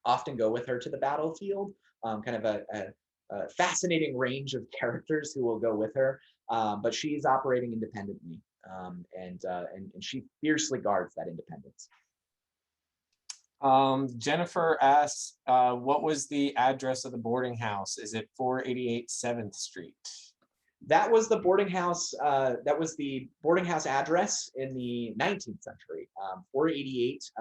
often go with her to the battlefield, kind of a fascinating range of characters who will go with her, but she's operating independently, and she fiercely guards that independence. Jennifer asks, what was the address of the boarding house? Is it 488 7th Street? That was the boarding house. That was the boarding house address in the 19th century. 488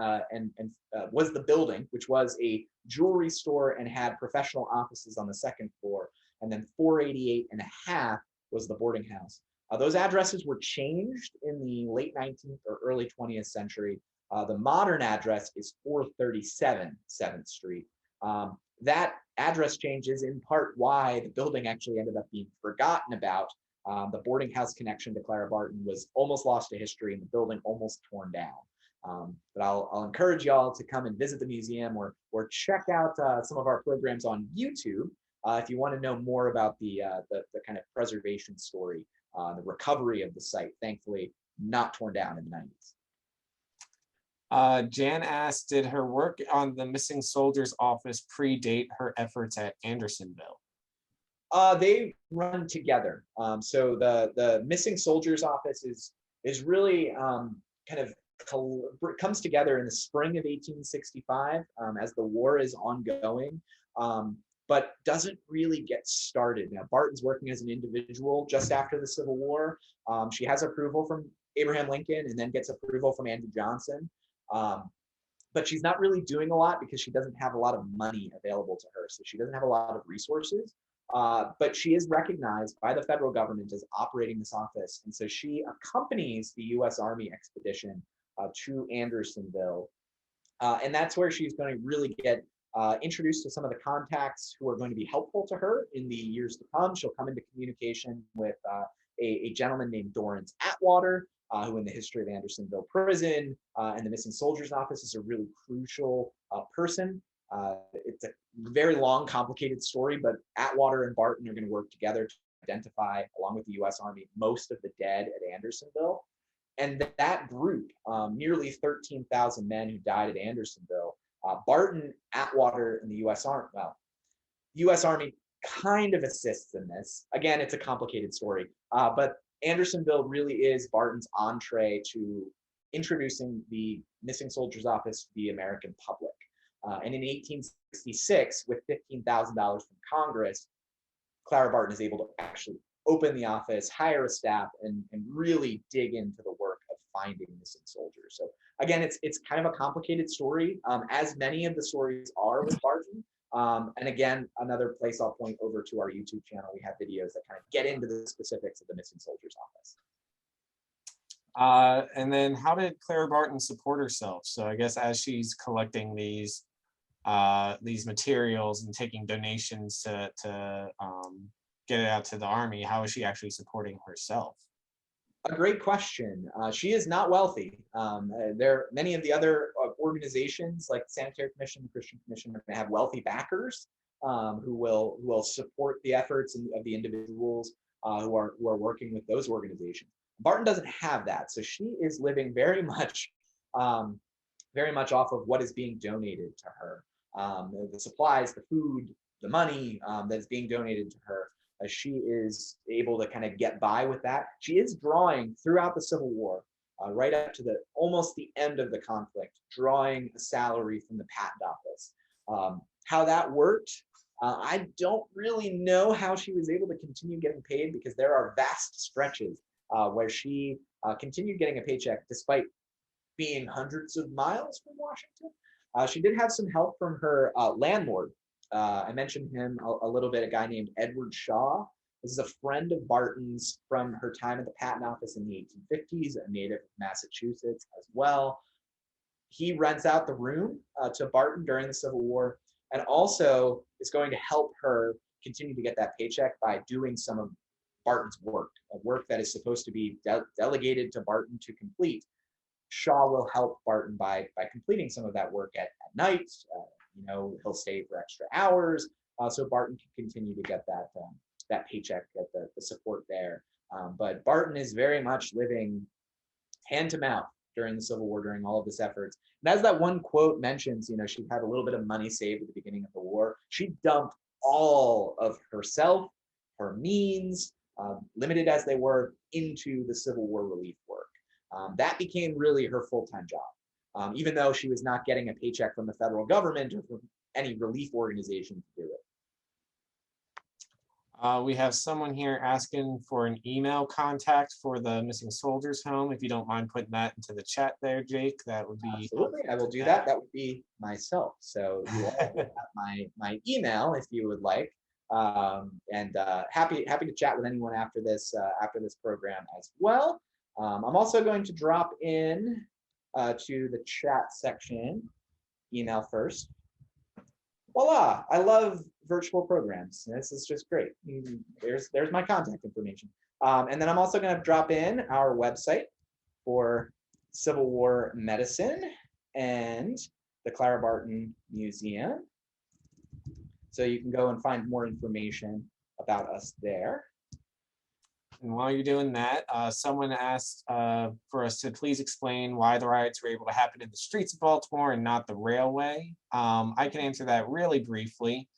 was the building, which was a jewelry store and had professional offices on the second floor. And then 488 and a half was the boarding house. Those addresses were changed in the late 19th or early 20th century. The modern address is 437 7th Street. That address change is in part why the building actually ended up being forgotten about. The boarding house connection to Clara Barton was almost lost to history and the building almost torn down. But I'll encourage y'all to come and visit the museum or check out some of our programs on YouTube if you want to know more about the kind of preservation story, the recovery of the site, thankfully not torn down in the 90s. Jan asked, did her work on the missing soldiers office predate her efforts at Andersonville? They run together. So the missing soldiers office is really kind of comes together in the spring of 1865 as the war is ongoing, but doesn't really get started. Now, Barton's working as an individual just after the Civil War. She has approval from Abraham Lincoln and then gets approval from Andrew Johnson. But she's not really doing a lot because she doesn't have a lot of money available to her. So she doesn't have a lot of resources, but she is recognized by the federal government as operating this office. And so she accompanies the US Army expedition to Andersonville. And that's where she's going to really get introduced to some of the contacts who are going to be helpful to her in the years to come. She'll come into communication with a gentleman named Dorrance Atwater, who in the history of Andersonville Prison and the Missing Soldiers Office is a really crucial person. It's a very long, complicated story, but Atwater and Barton are going to work together to identify, along with the US Army, most of the dead at Andersonville. And that group, nearly 13,000 men who died at Andersonville, Barton, Atwater, and the US Army, well, US Army kind of assists in this. Again, it's a complicated story, but Andersonville really is Barton's entree to introducing the Missing Soldiers Office to the American public. And in 1866, with $15,000 from Congress, Clara Barton is able to actually open the office, hire a staff, and really dig into the work of finding missing soldiers. So again, it's kind of a complicated story, as many of the stories are with Barton. And again, another place I'll point over to our YouTube channel. We have videos that kind of get into the specifics of the Missing Soldiers Office. And then how did Clara Barton support herself? So I guess as she's collecting these materials and taking donations to get it out to the Army, how is she actually supporting herself? A great question. She is not wealthy. Many of the other organizations like the Sanitary Commission, the Christian Commission, are going to have wealthy backers who will support the efforts of the individuals who are working with those organizations. Barton doesn't have that, so she is living very much off of what is being donated to her. The supplies, the food, the money that's being donated to her. She is able to kind of get by with that. She is drawing throughout the Civil War, right up to almost the end of the conflict, drawing a salary from the patent office. How that worked, I don't really know how she was able to continue getting paid, because there are vast stretches where she continued getting a paycheck despite being hundreds of miles from Washington. She did have some help from her landlord. I mentioned him a little bit, a guy named Edward Shaw. This is a friend of Barton's from her time at the patent office in the 1850s, a native of Massachusetts as well. He rents out the room to Barton during the Civil War, and also is going to help her continue to get that paycheck by doing some of Barton's work, a work that is supposed to be delegated to Barton to complete. Shaw will help Barton by completing some of that work at night. He'll stay for extra hours, so Barton can continue to get that paycheck, get the support there. But Barton is very much living hand to mouth during the Civil War, during all of this efforts. And as that one quote mentions, she had a little bit of money saved at the beginning of the war. She dumped all of herself, her means, limited as they were, into the Civil War relief work. That became really her full-time job, even though she was not getting a paycheck from the federal government or from any relief organization to do it. We have someone here asking for an email contact for the Missing Soldiers Home. If you don't mind putting that into the chat there, Jake, that would be absolutely. I will do that. That would be myself. So you all have my email if you would like, and happy to chat with anyone after this program as well. I'm also going to drop in to the chat section. Email first. Voila! I love virtual programs. This is just great. There's my contact information. And then I'm also going to drop in our website for Civil War medicine and the Clara Barton Museum. So you can go and find more information about us there. And while you're doing that, someone asked for us to please explain why the riots were able to happen in the streets of Baltimore and not the railway. I can answer that really briefly.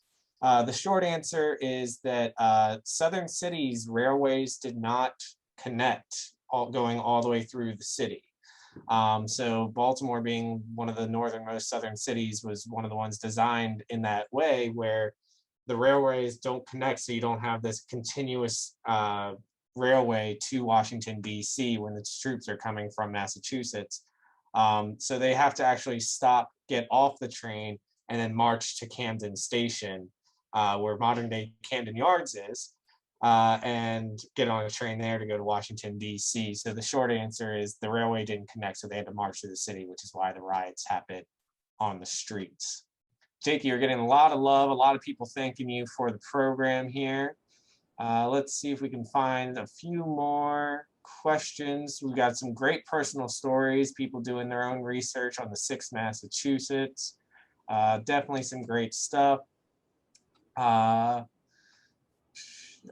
The short answer is that southern cities' railways did not connect going all the way through the city. So Baltimore, being one of the northernmost southern cities, was one of the ones designed in that way where the railways don't connect, so you don't have this continuous railway to Washington, D.C. when the troops are coming from Massachusetts. So they have to actually stop, get off the train, and then march to Camden Station, where modern day Camden Yards is, and get on a train there to go to Washington, D.C. So the short answer is the railway didn't connect, so they had to march through the city, which is why the riots happened on the streets. Jake, you're getting a lot of love, a lot of people thanking you for the program here. Let's see if we can find a few more questions. We've got some great personal stories, people doing their own research on the Sixth Massachusetts. Definitely some great stuff. Is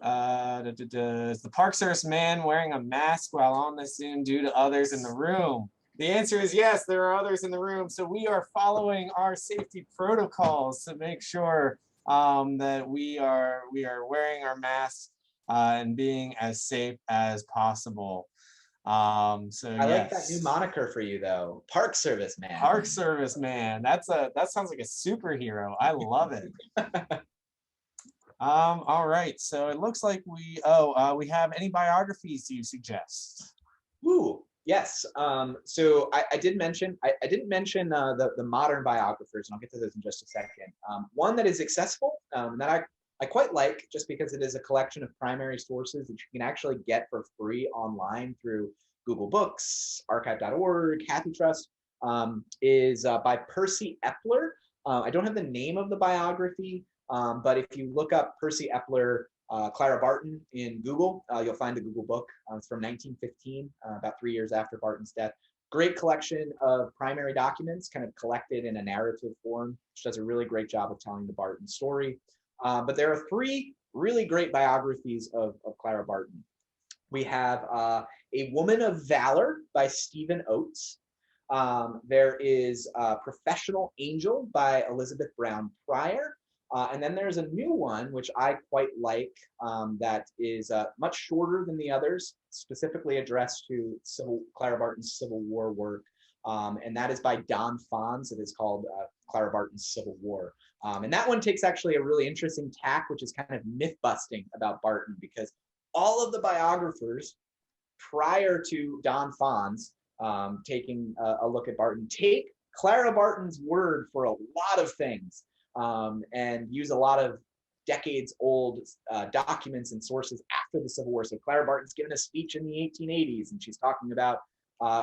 the Park Service man wearing a mask while on the Zoom due to others in the room? The answer is yes, there are others in the room. So we are following our safety protocols to make sure that we are wearing our masks and being as safe as possible. So I like that new moniker for you though, Park Service man. Park Service man. That sounds like a superhero. I love it. All right. So it looks like we have any biographies you suggest? Ooh. Yes. So I did mention, I didn't mention the modern biographers, and I'll get to those in just a second. One that is accessible, that I quite like, just because it is a collection of primary sources that you can actually get for free online through Google Books, archive.org, Happy Trust, is by Percy Epler. I don't have the name of the biography, but if you look up Percy Epler, Clara Barton in Google, you'll find the Google book. It's from 1915, about 3 years after Barton's death. Great collection of primary documents, kind of collected in a narrative form, which does a really great job of telling the Barton story. But there are three really great biographies of Clara Barton. We have A Woman of Valor by Stephen Oates. There is Professional Angel by Elizabeth Brown Pryor. And then there's a new one, which I quite like, that is much shorter than the others, specifically addressed to Clara Barton's Civil War work. And that is by Don Fons. It is called Clara Barton's Civil War. And that one takes actually a really interesting tack, which is kind of myth busting about Barton, because all of the biographers prior to Don Fons taking a look at Barton, take Clara Barton's word for a lot of things, and use a lot of decades old documents and sources after the Civil War. So Clara Barton's given a speech in the 1880s, and she's talking about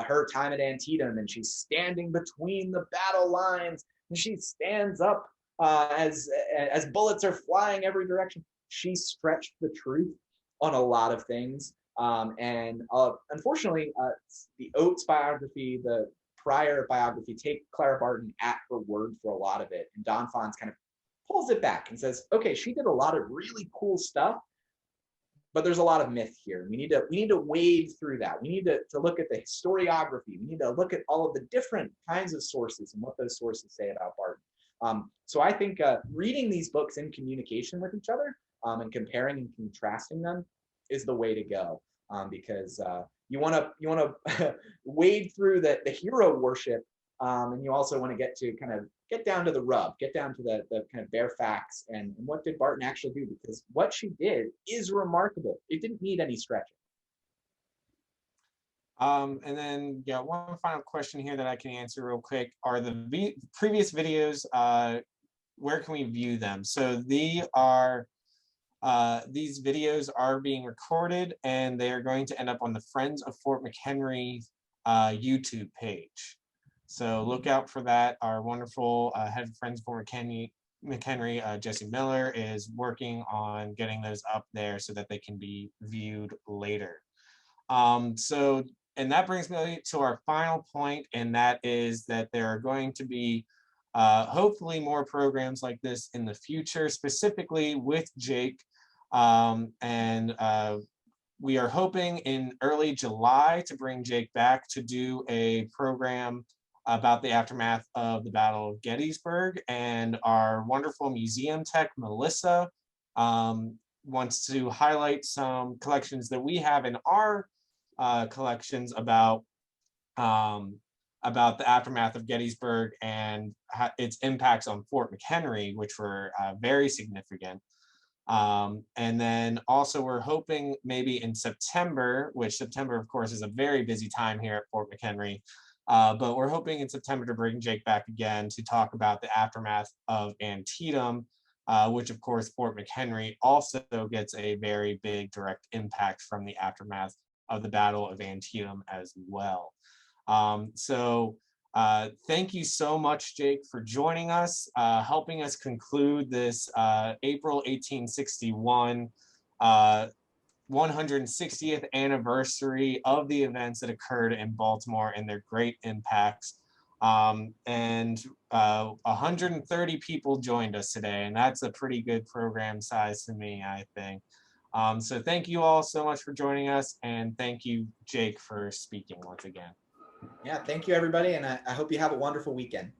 her time at Antietam, and she's standing between the battle lines, and she stands up as bullets are flying every direction. She stretched the truth on a lot of things. And unfortunately, the Oates biography, the prior biography, take Clara Barton at her word for a lot of it. And Don Fons kind of pulls it back and says, okay, she did a lot of really cool stuff, but there's a lot of myth here. We need to wade through that. We need to look at the historiography. We need to look at all of the different kinds of sources and what those sources say about Barton. So I think reading these books in communication with each other and comparing and contrasting them is the way to go, because you want to wade through the hero worship, and you also want to get down to the rub, get down to the kind of bare facts, and what did Barton actually do, because what she did is remarkable. It didn't need any stretching. And then, yeah, one final question here that I can answer real quick. Are the previous videos, where can we view them? So these videos are being recorded, and they are going to end up on the Friends of Fort McHenry YouTube page. So look out for that. Our wonderful head of Friends of Fort McHenry, Jesse Miller, is working on getting those up there so that they can be viewed later. And that brings me to our final point, and that is that there are going to be hopefully more programs like this in the future, specifically with Jake. We are hoping in early July to bring Jake back to do a program about the aftermath of the Battle of Gettysburg. And our wonderful museum tech, Melissa, wants to highlight some collections that we have in our collections about the aftermath of Gettysburg and its impacts on Fort McHenry, which were very significant. And then also we're hoping maybe in September, which September of course is a very busy time here at Fort McHenry, but we're hoping in September to bring Jake back again to talk about the aftermath of Antietam, which of course Fort McHenry also gets a very big direct impact from the aftermath of the Battle of Antietam as well. Thank you so much, Jake, for joining us, helping us conclude this April 1861 160th anniversary of the events that occurred in Baltimore and their great impacts. 130 people joined us today, and that's a pretty good program size to me, I think. So thank you all so much for joining us, and thank you, Jake, for speaking once again. Yeah, thank you, everybody, and I hope you have a wonderful weekend.